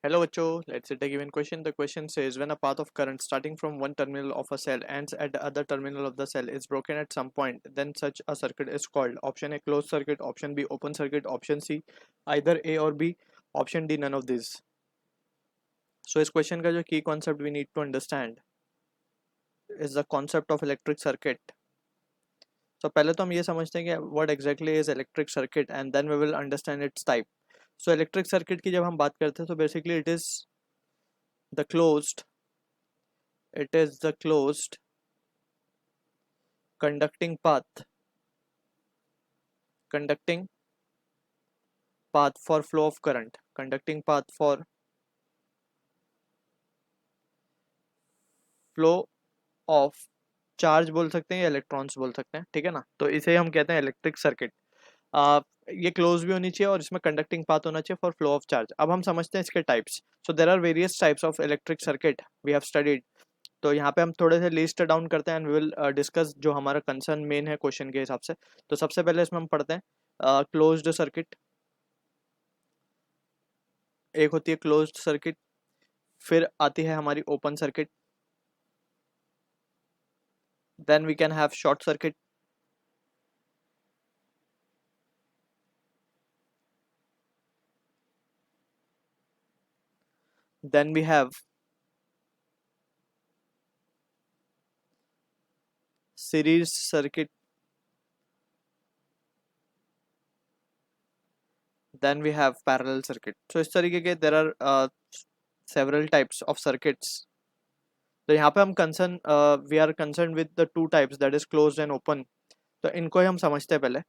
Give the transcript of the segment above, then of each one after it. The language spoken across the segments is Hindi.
Hello बच्चों, let's take a given question. The question says when a path of current starting from one terminal of a cell ends at the other terminal of the cell is broken at some point, then such a circuit is called option A closed circuit, option B open circuit, option C either A or B, option D none of these. So इस question का जो key concept we need to understand is the concept of electric circuit. So पहले तो हम ये समझते हैं कि what exactly is electric circuit and then we will understand its type. So electric circuit की जब हम बात करते हैं तो basically it is the closed conducting path for flow of current, conducting path for flow of charge बोल सकते हैं या इलेक्ट्रॉन्स बोल सकते हैं, ठीक है ना। तो इसे हम कहते हैं इलेक्ट्रिक सर्किट। ये क्लोज भी होनी चाहिए और इसमें कंडक्टिंग पाथ होना चाहिए फॉर फ्लो ऑफ चार्ज। अब हम समझते हैं इसके types. So there are various types of electric circuit we have studied. तो यहाँ पे हम थोड़े से लिस्ट डाउन करते हैं एंड वी विल डिस्कस जो हमारा कंसर्न मेन है क्वेश्चन के हिसाब से। तो सबसे पहले इसमें हम पढ़ते हैं क्लोज्ड सर्किट। एक होती है क्लोज्ड सर्किट, फिर आती है हमारी open circuit, then we can have short circuit, then we have series circuit, then we have parallel circuit. So इस तरीके के there are several types of circuits. तो यहाँ पे हम we are concern with the two types that is closed and open. तो इनको ही हम समझते हैं पहले।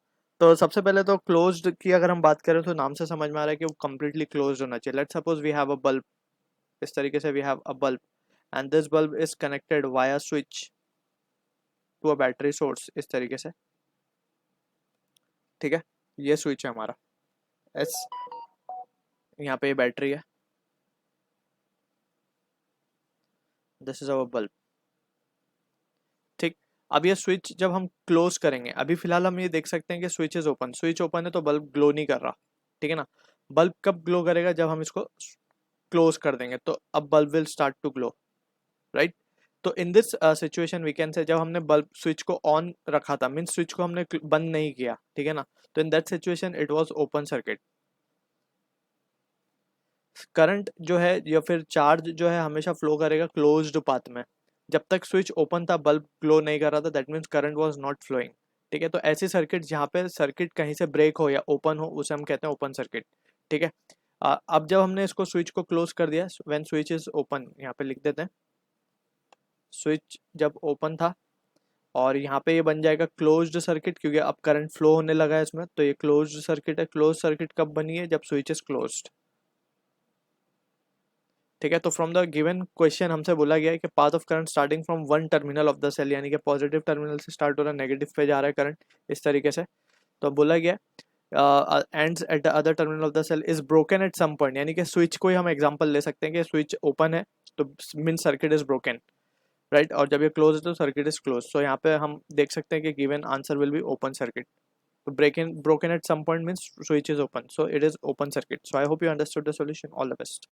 तो सबसे पहले तो क्लोज्ड की अगर हम बात करें तो नाम से समझ में आ रहा है कि वो कम्प्लीटली क्लोज्ड होना चाहिए। Let's suppose we have a bulb, इस तरीके से we have a bulb and this bulb is connected via switch to a battery source, इस तरीके से, ठीक है। ये स्विच है हमारा एस, यहाँ पे ये बैटरी है, दिस इज अवर बल्ब, ठीक। अब ये स्विच जब हम क्लोज करेंगे, अभी फिलहाल हम ये देख सकते हैं कि switch is open, switch open है तो बल्ब ग्लो नहीं कर रहा, ठीक है ना। बल्ब कब ग्लो करेगा, जब हम इसको क्लोज कर देंगे, तो अब bulb will start to glow, right. तो in this situation we can say जब हमने बल्ब स्विच को ऑन रखा था, मीन स्विच को हमने बंद नहीं किया, ठीक है ना, तो in that situation it was open circuit. Current जो है या फिर चार्ज जो है हमेशा फ्लो करेगा क्लोज्ड पाथ में। जब तक स्विच ओपन था, बल्ब ग्लो नहीं कर रहा था, that means current was not flowing, ठीक है। तो ऐसी सर्किट जहाँ पे सर्किट कहीं से ब्रेक हो या ओपन हो, उसे हम कहते हैं ओपन सर्किट, ठीक है। अब जब हमने इसको स्विच को क्लोज कर दिया, व्हेन स्विच इज ओपन, यहाँ पे लिख देते हैं स्विच जब ओपन था, और यहाँ पे ये बन जाएगा क्लोज्ड सर्किट क्योंकि अब करंट फ्लो होने लगा है इसमें, तो ये क्लोज्ड सर्किट है। क्लोज सर्किट कब बनी है, जब स्विच इज क्लोज्ड, ठीक है। तो फ्रॉम द गिवन क्वेश्चन हमसे बोला गया है कि path of current starting from one terminal of the cell, यानी कि पॉजिटिव टर्मिनल से स्टार्ट हो रहा है, नेगेटिव पे जा रहा है करंट, इस तरीके से। तो बोला गया ends at the other terminal of the cell is broken at some point, यानी कि स्विच को ही हम एग्जांपल ले सकते हैं कि स्विच ओपन है तो mean circuit is broken, right. और जब ये क्लोज है तो सर्किट इज क्लोज। सो यहाँ पे हम देख सकते हैं कि given answer will be open circuit. तो broken at some point means switch is open, so it is open circuit. So I hope you understood the solution. All the best.